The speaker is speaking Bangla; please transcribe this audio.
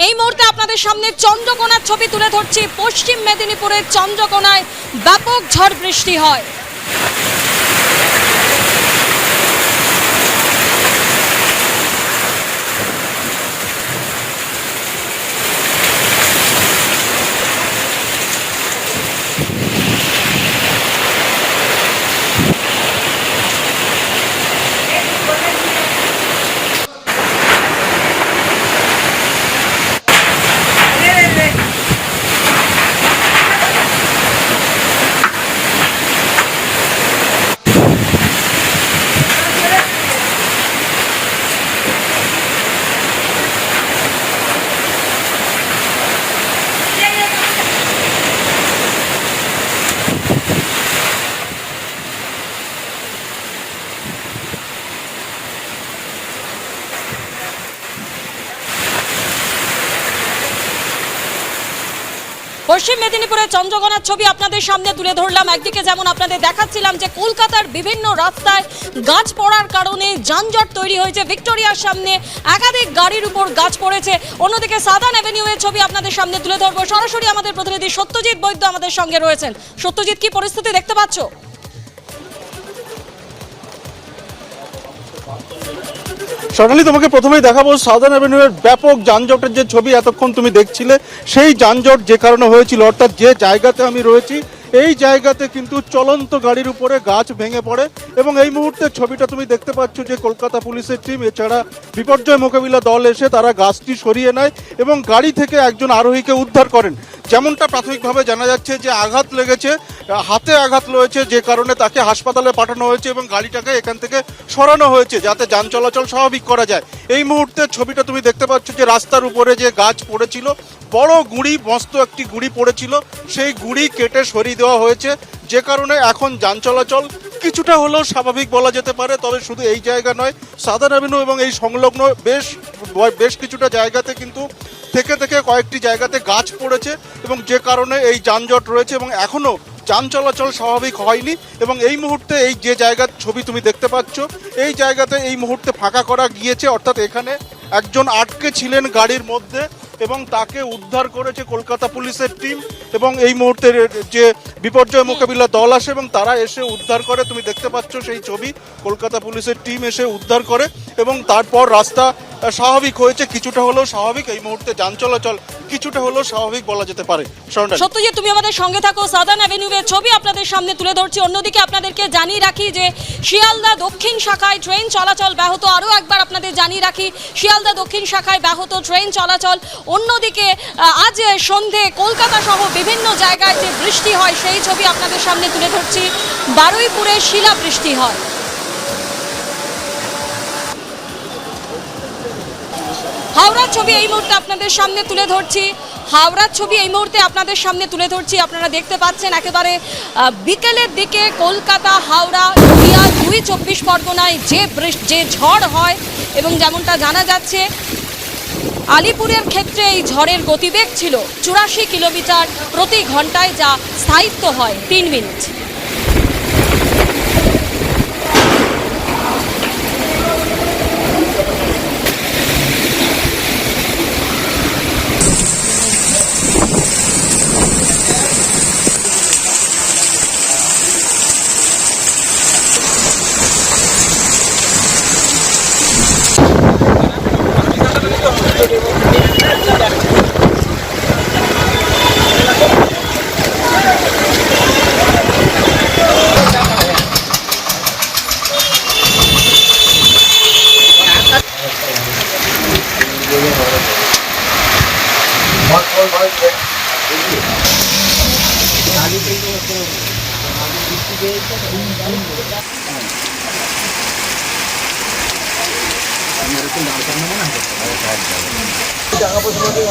এই মুহূর্তে আপনাদের সামনে চন্দ্রকোনার ছবি তুলে ধরছি। পশ্চিম মেদিনীপুরের চন্দ্রকোনায় ব্যাপক ঝড় বৃষ্টি হয়। পশ্চিম মেদিনীপুরের চন্দ্রকোনার ছবি আপনাদের সামনে তুলে ধরলাম। একদিকে যেমন আপনাদের দেখাচ্ছিলাম যে কলকাতার বিভিন্ন রাস্তায় গাছ পড়ার কারণে যানজট তৈরি হয়েছে। ভিক্টোরিয়ার সামনে একাধিক গাড়ির উপর গাছ পড়েছে। অন্যদিকে সাদার্ন অ্যাভিনিউয়ের ছবি আপনাদের সামনে তুলে ধরবো। সরাসরি আমাদের প্রতিনিধি সত্যজিৎ বৈদ্য আমাদের সঙ্গে রয়েছেন। সত্যজিৎ, কি পরিস্থিতি দেখতে পাচ্ছ? সোনালি, তোমাকে প্রথমেই দেখাবো সাদার্ন অ্যাভিনিউয়ের ব্যাপক যানজটের যে ছবি এতক্ষণ তুমি দেখছিলে, সেই যানজট যে কারণে হয়েছিল, অর্থাৎ যে জায়গাতে আমি রয়েছি এই জায়গাতে কিন্তু চলন্ত গাড়ির উপরে গাছ ভেঙে পড়ে। এবং এই মুহূর্তে ছবিটা তুমি দেখতে পাচ্ছ যে কলকাতা পুলিশের টিম এছাড়া বিপর্যয় মোকাবিলা দল এসে তারা গাছটি সরিয়ে নেয় এবং গাড়ি থেকে একজন আরোহীকে উদ্ধার করেন। যেমনটা প্রাথমিকভাবে জানা যাচ্ছে যে আঘাত লেগেছে, হাতে আঘাত রয়েছে, যে কারণে তাকে হাসপাতালে পাঠানো হয়েছে এবং গাড়িটাকে এখান থেকে সরানো হয়েছে যাতে যান চলাচল স্বাভাবিক করা যায়। এই মুহূর্তে ছবিটা তুমি দেখতে পাচ্ছ যে রাস্তার উপরে যে গাছ পড়েছিল, বড় গুঁড়ি, মস্ত একটি গুঁড়ি পড়েছিল, সেই গুঁড়ি কেটে সরিয়ে দেওয়া হয়েছে, যে কারণে এখন যান চলাচল কিছুটা হলেও স্বাভাবিক বলা যেতে পারে। তবে শুধু এই জায়গা নয়, সাদার্ন অ্যাভিনিউ এবং এই সংলগ্ন বেশ কিছুটা জায়গাতে কিন্তু থেকে কয়েকটি জায়গাতে গাছ পড়েছে এবং যে কারণে এই যানজট রয়েছে এবং এখনও যান চলাচল স্বাভাবিক হয়নি। এবং এই মুহূর্তে এই যে জায়গার ছবি তুমি দেখতে পাচ্ছ, এই জায়গাতে এই মুহূর্তে ফাঁকা করা গিয়েছে, অর্থাৎ এখানে একজন আটকে ছিলেন গাড়ির মধ্যে এবং তাকে উদ্ধার করেছে কলকাতা পুলিশের টিম। এবং এই মুহূর্তে যে বিপর্যয় মোকাবিলা দল আসে এবং তারা এসে উদ্ধার করে, তুমি দেখতে পাচ্ছ সেই ছবি, কলকাতা পুলিশের টিম এসে উদ্ধার করে এবং তারপর রাস্তা স্বাভাবিক হয়েছে, কিছুটা হলেও স্বাভাবিক। এই মুহূর্তে যান চলাচল কিছুটা হলেও স্বাভাবিক বলা যেতে পারে। সত্যজিৎ, তুমি আমাদের সঙ্গে থাকো। সাদার্ন অ্যাভিনিউয়ের ছবি আপনাদের সামনে তুলে ধরছি। অন্যদিকে আপনাদেরকে জানিয়ে রাখি যে শিয়ালদা দক্ষিণ শাখায় ট্রেন চলাচল ব্যাহত। আরও একবার আপনাদের জানিয়ে রাখি, শিয়ালদা দক্ষিণ শাখায় ব্যাহত ট্রেন চলাচল। অন্যদিকে আজ সন্ধে কলকাতা সহ বিভিন্ন জায়গায় যে বৃষ্টি হয় সেই ছবি আপনাদের সামনে তুলে ধরছি। বারুইপুরে শিলা বৃষ্টি হয়। হাওড়ার ছবি এই মুহূর্তে আপনাদের সামনে তুলে ধরছি। হাওড়ার ছবি এই মুহূর্তে আপনাদের সামনে তুলে ধরছি। আপনারা দেখতে পাচ্ছেন একেবারে বিকেলের দিকে কলকাতা, হাওড়া, নদিয়া, ২ পরগনায় যে ঝড় হয় এবং যেমনটা জানা যাচ্ছে আলিপুরের ক্ষেত্রে এই ঝড়ের গতিবেগ ছিল ৮৪ কিলোমিটার প্রতি ঘন্টায়, যা স্থায়িত্ব হয় ৩ মিনিট। টাকা পয়সা